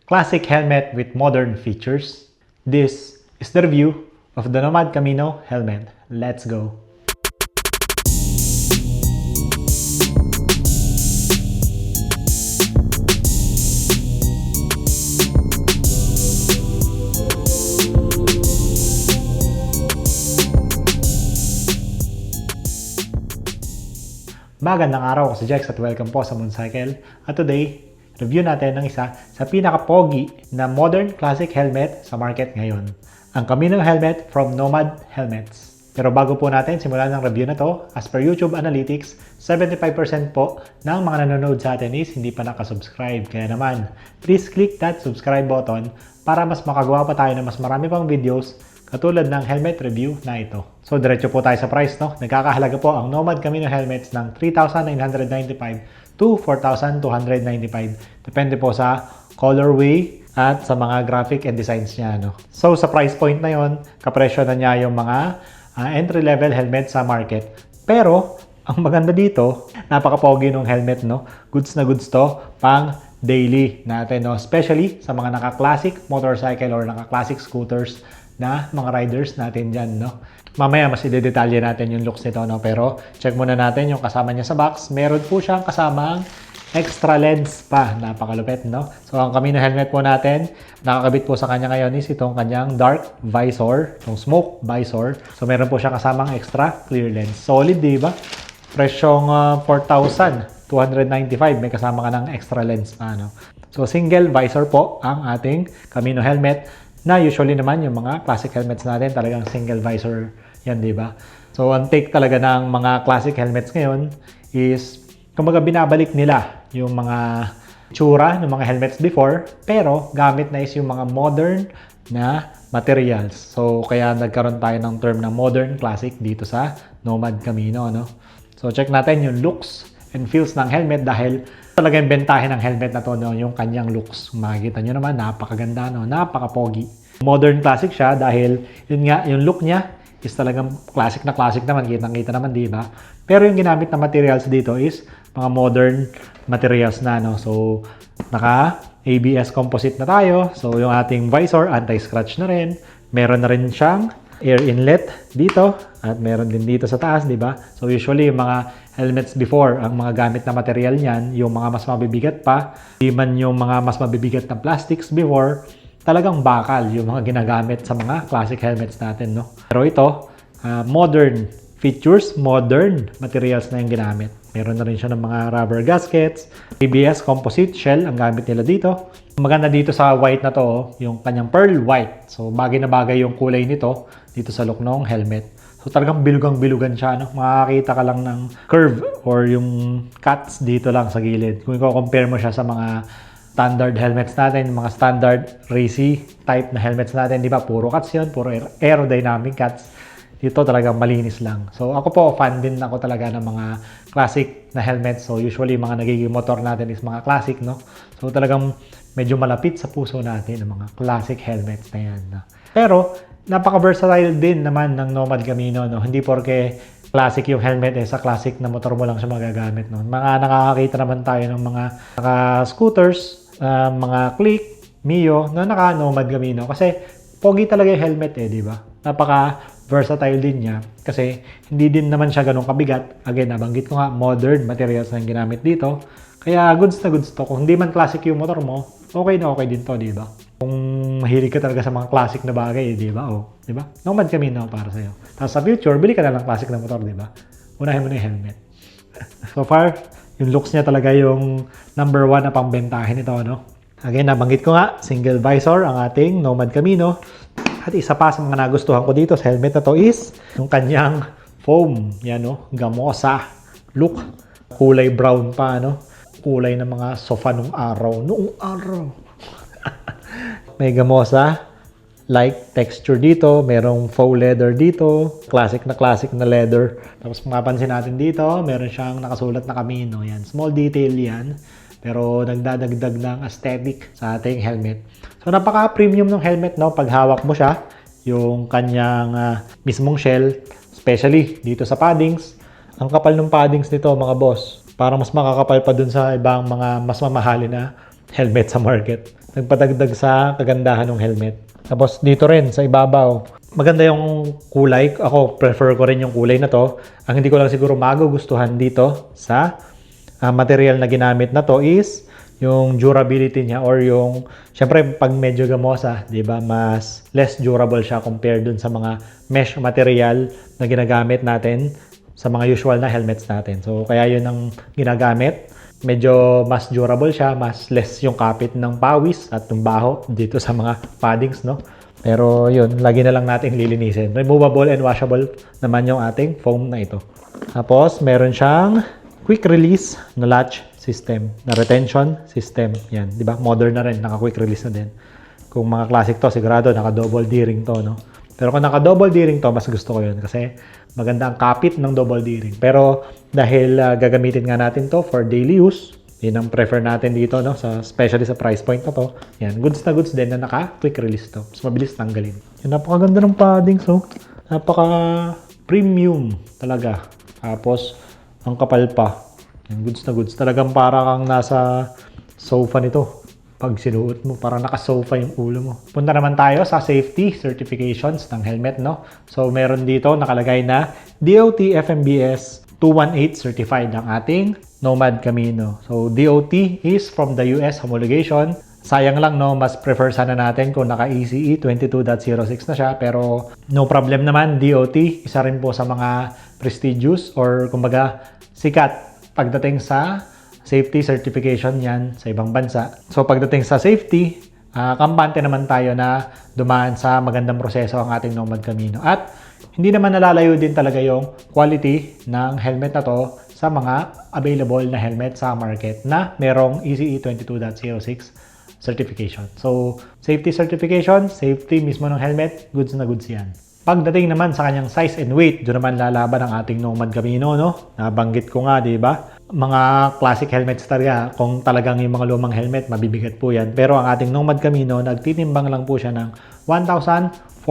classic helmet with modern features. This is the review of the Nomad Camino helmet. Let's go! Magandang araw, ako si Jex at welcome po sa Mooncycle. At today, review natin ng isa sa pinaka-pogi na modern classic helmet sa market ngayon. Ang Camino helmet from Nomad Helmets. Pero bago po natin simulan ng review na to, as per YouTube Analytics, 75% po ng mga nanonood sa atin is hindi pa nakasubscribe. Kaya naman, please click that subscribe button para mas makagawa pa tayo ng mas marami pang videos katulad ng helmet review na ito. So, diretso po tayo sa price, no? Nagkakahalaga po ang Nomad Camino helmets ng 3,995 to 4,295. Depende po sa colorway at sa mga graphic and designs niya, no? So, sa price point na yon, kapresyo na niya yung mga entry-level helmet sa market. Pero, ang maganda dito, napaka-pogi ng helmet, no? Goods na goods to pang daily natin, no? Especially sa mga naka-classic motorcycle or naka-classic scooters na mga riders natin dyan, no? Mamaya mas i-detalye natin yung looks nito, no? Pero check muna natin yung kasama niya sa box. Meron po siyang kasamang extra lens pa. Napakalupit, no? So, ang Camino helmet po natin, nakakabit po sa kanya ngayon is itong kanyang dark visor, itong smoke visor. So, meron po siyang kasamang extra clear lens. Solid, di ba? Presyong 4,295. May kasama ka ng extra lens pa, no? So, single visor po ang ating Camino helmet na usually naman yung mga classic helmets natin talagang single visor yan, di ba? So, ang take talaga ng mga classic helmets ngayon is kumbaga binabalik nila yung mga tsura ng mga helmets before pero gamit na is yung mga modern na materials. So, kaya nagkaroon tayo ng term na modern classic dito sa Nomad Camino, no? So, check natin yung looks and feels ng helmet dahil talaga yung bentahin ng helmet na to, no? Yung kanyang looks. Makikita nyo naman, napakaganda, no? Napaka-pogi. Modern classic siya dahil yun nga, yung look niya is talagang classic na classic naman. Kitang-kita naman, di ba? Pero yung ginamit na materials dito is mga modern materials na, no? So, naka-ABS composite na tayo. So, yung ating visor, anti-scratch na rin. Meron na rin siyang air inlet dito at meron din dito sa taas, di ba? So, usually, yung mga helmets before, ang mga gamit na material niyan, yung mga mas mabibigat pa, di man yung mga mas mabibigat na plastics before, talagang bakal yung mga ginagamit sa mga classic helmets natin, no? Pero ito, modern features, modern materials na yung ginamit. Meron na rin siya ng mga rubber gaskets, ABS composite shell ang gamit nila dito. Maganda dito sa white na to, yung kanyang pearl white. So, bagay na bagay yung kulay nito dito sa look ng helmet. So, talagang bilugang-bilugan siya, no? Makakita ka lang ng curve or yung cuts dito lang sa gilid. Kung i-compare mo siya sa mga standard helmets natin, mga standard racy type na helmets natin, di ba? Puro cuts yun, puro aerodynamic cuts. Dito talagang malinis lang. So, ako po, fan din ako talaga ng mga classic na helmets. So, usually, mga nagiging motor natin is mga classic, no? So, talagang medyo malapit sa puso natin ang mga classic helmets na yan, no? Pero, napaka-versatile din naman ng Nomad Camino, no? Hindi porke classic yung helmet sa classic na motor mo lang siya magagamit, no? Mga nakakakita naman tayo ng mga scooters, mga Click, Mio na naka-Nomad Camino kasi pogi talaga yung helmet di ba? Napaka-versatile din niya kasi hindi din naman siya ganun kabigat. Again, nabanggit ko nga, modern materials na ginamit dito. Kaya goods na goods to. Kung hindi man classic yung motor mo, okay na okay din to, di ba? Kung mahilig ka talaga sa mga classic na bagay, di ba? O, di ba? Nomad Camino para sa'yo. Tapos sa future, bili ka na ng classic na motor, di ba? Unahin mo na yung helmet. So far, yung looks niya talaga yung number one na pangbentahin ito, no? Again, nabanggit ko nga, single visor ang ating Nomad Camino. At isa pa sa mga nagustuhan ko dito sa helmet na to is yung kanyang foam. Yan, no? Gamosa look. Kulay brown pa, no? Kulay ng mga sofa nung araw. May gamosa like texture dito, merong faux leather dito, classic na leather. Tapos mapapansin natin dito, meron siyang nakasulat na Camino. Yan, small detail yan, pero nagdadagdag ng aesthetic sa ating helmet. So napaka-premium ng helmet, no? Pag hawak mo siya, yung kanyang mismong shell, especially dito sa paddings, ang kapal ng paddings nito, mga boss. Parang mas makakapal pa dun sa ibang mga mas mamahalin na helmet sa market. nagpadagdag sa kagandahan ng helmet. Tapos dito rin sa ibabaw, maganda yung kulay. Ako prefer ko rin yung kulay na to. Ang hindi ko lang siguro magugustuhan dito sa material na ginamit na to is yung durability niya, or yung syempre pag medyo gamosa, 'di ba, mas less durable siya compared dun sa mga mesh material na ginagamit natin sa mga usual na helmets natin. So kaya yun ang ginagamit. Medyo mas durable siya, mas less yung kapit ng pawis at ng baho dito sa mga paddings, no? Pero yun, lagi na lang natin lilinisin. Removable and washable naman yung ating foam na ito. Tapos meron siyang quick release na latch system, na retention system. Yan, di ba? Modern na rin, naka-quick release na din. Kung mga classic to, sigurado naka-double D-ring to, no? Pero kung naka-double D-ring to, mas gusto ko yun kasi maganda ang kapit ng double D-ring. Pero dahil gagamitin nga natin to for daily use, yun ang prefer natin dito, no? Especially sa price point na to. Yan, goods na goods din na naka-quick release to. Mas mabilis tanggalin. Yan, napakaganda ng paddings, no? Napaka-premium talaga. Tapos, ang kapal pa. Yan, goods na goods. Talagang para kang nasa sofa nito. Pag sinuot mo, parang naka-sofa yung ulo mo. Punta naman tayo sa safety certifications ng helmet, no? So, meron dito nakalagay na DOT FMBS 218 certified ang ating Nomad Camino. So, DOT is from the US homologation. Sayang lang, no? Mas prefer sana natin kung naka-ECE 22.06 na siya. Pero, no problem naman. DOT, isa rin po sa mga prestigious or kumbaga sikat pagdating sa safety certification yan sa ibang bansa. So pagdating sa safety, kampante naman tayo na dumaan sa magandang proseso ang ating Nomad Camino. At hindi naman nalalayo din talaga yung quality ng helmet na to sa mga available na helmet sa market na merong ECE 22.06 certification. So safety certification, safety mismo ng helmet, goods na goods yan. Pagdating naman sa kanyang size and weight, doon naman lalaban ang ating Nomad Camino, no? Nabanggit ko nga, di ba? Mga classic helmets talaga, kung talagang yung mga lumang helmet, mabibigat po yan. Pero ang ating Nomad Camino, nagtitimbang lang po siya ng 1,450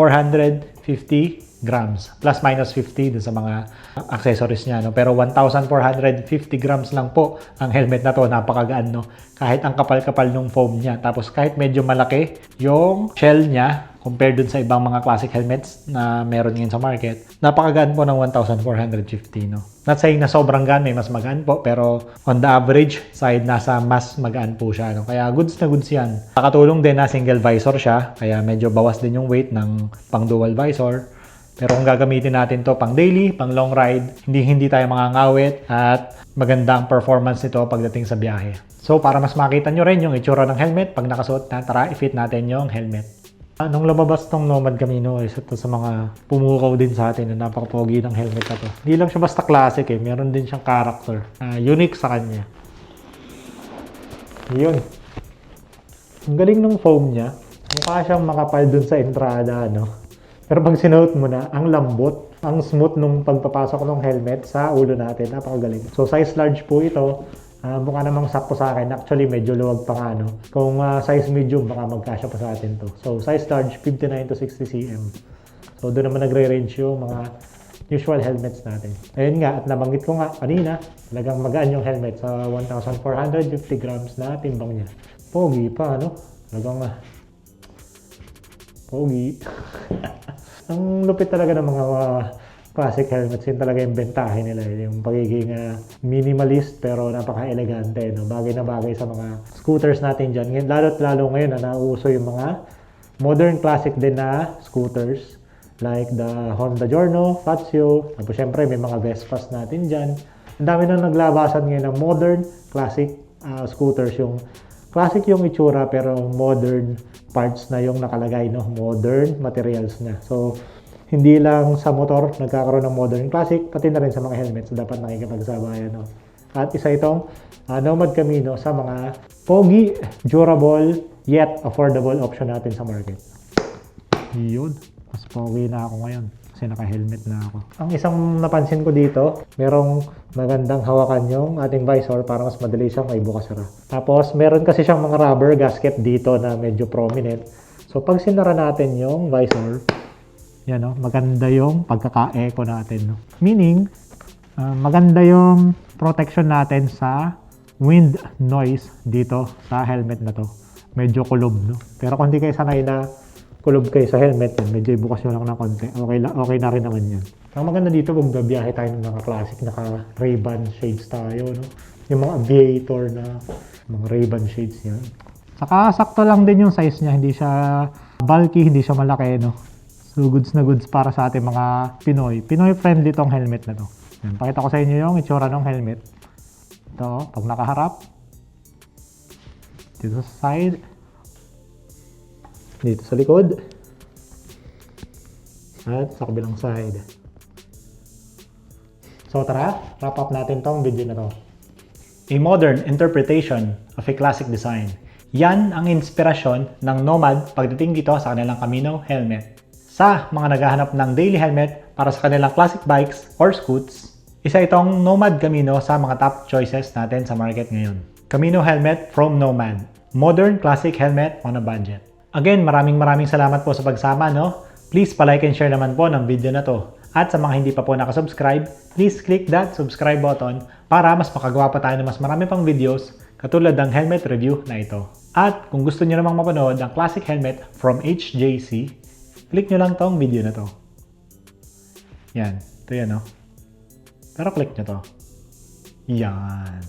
grams. Plus minus 50 dun sa mga accessories niya, no? Pero 1,450 grams lang po ang helmet na to. Napakagaan, no? Kahit ang kapal-kapal ng foam niya. Tapos kahit medyo malaki yung shell niya, compared dun sa ibang mga classic helmets na meron ngayon sa market, napakagaan po ng 1,450, no? Not saying na sobrang gaan, may mas magaan po, pero on the average side, nasa mas magaan po siya, no? Kaya goods na goods yan. Nakatulong din na single visor siya, kaya medyo bawas din yung weight ng pang dual visor. Pero kung gagamitin natin to pang daily, pang long ride, hindi tayo mangangawit at maganda ang performance nito pagdating sa biyahe. So para mas makita nyo rin yung itsura ng helmet, pag nakasuot na, tara i-fit natin yung helmet. Nung lumabas tong Nomad Camino, isa to sa mga pumukaw din sa atin na napaka-pogi ng helmet na to. Hindi lang siya basta classic eh, meron din siyang character. Unique sa kanya. Yun. Ang galing ng foam niya. Mukha siyang makapal dun sa entrada, no? Pero pag sinuot mo na, ang lambot, ang smooth nung pagpapasok ng helmet sa ulo natin. Napakagaling. So size large po ito. Mukha namang sakto sa akin. Actually, medyo luwag pa nga, no? Kung size medium, baka magkasya pa sa atin to. So, size large, 59 to 60 cm. So, doon naman nagre-range yung mga usual helmets natin. Ayun nga, at nabanggit ko nga kanina, talagang magaan yung helmet sa 1,450 grams na timbang niya. Pogi pa, no? Talagang pogi. Ang lupit talaga ng mga classic helmets, yun talaga yung bentahe nila, yung pagiging minimalist pero napaka-elegante, no? Bagay na bagay sa mga scooters natin dyan. Lalo't lalo ngayon na nauuso yung mga modern classic din na scooters like the Honda Giorno, Fazio, tapos syempre may mga Vespas natin dyan. Ang dami na naglabasan ngayon ng modern classic scooters, yung classic yung itsura pero modern parts na yung nakalagay, no? Modern materials na. So hindi lang sa motor nagkakaroon ng modern classic, pati na rin sa mga helmets, so dapat nakikipagsabayan, no? At isa itong Nomad Camino sa mga pogi, durable, yet affordable option natin sa market. Yun, mas pogi na ako ngayon kasi naka-helmet na ako. Ang isang napansin ko dito, merong magandang hawakan yung ating visor para mas madali siyang ibukas-sara. Tapos meron kasi siyang mga rubber gasket dito na medyo prominent. So pag sinara natin yung visor, yan, no? Maganda yung pagkaka-echo natin, no? Meaning, maganda yung protection natin sa wind noise dito sa helmet na to. medyo kulob, no? Pero kung hindi kayo sanay na kulob kayo sa helmet, yan, medyo ibukas nyo lang ng konti. Okay na rin naman yan. Ang maganda dito, kung babiyahe tayo ng mga classic, naka Ray-Ban shades tayo, no? Yung mga aviator na mga Ray-Ban shades yan. Saka sakto lang din yung size niya, hindi siya bulky, hindi siya malaki, no? So goods na goods para sa ating mga Pinoy. Pinoy friendly tong helmet na to. Yan, pakita ko sa inyo yung itsura ng helmet. Ito, pag nakaharap. Dito sa side. Dito sa likod. At sa kabilang side. So tara, wrap up natin tong video na to. A modern interpretation of a classic design. Yan ang inspirasyon ng Nomad pagdating dito sa kanilang Camino helmet. Sa mga naghahanap ng daily helmet para sa kanilang classic bikes or scoots, isa itong Nomad Camino sa mga top choices natin sa market ngayon. Camino helmet from Nomad. Modern classic helmet on a budget. Again, maraming salamat po sa pagsama, no? Please pa-like and share naman po ng video na to. At sa mga hindi pa po nakasubscribe, please click that subscribe button para mas makagawa pa tayo ng mas marami pang videos katulad ng helmet review na ito. At kung gusto niyo namang mapanood ng classic helmet from HJC, click nyo lang tong video na to. Yan. Ito yan, no? Pero click nyo to. Yan.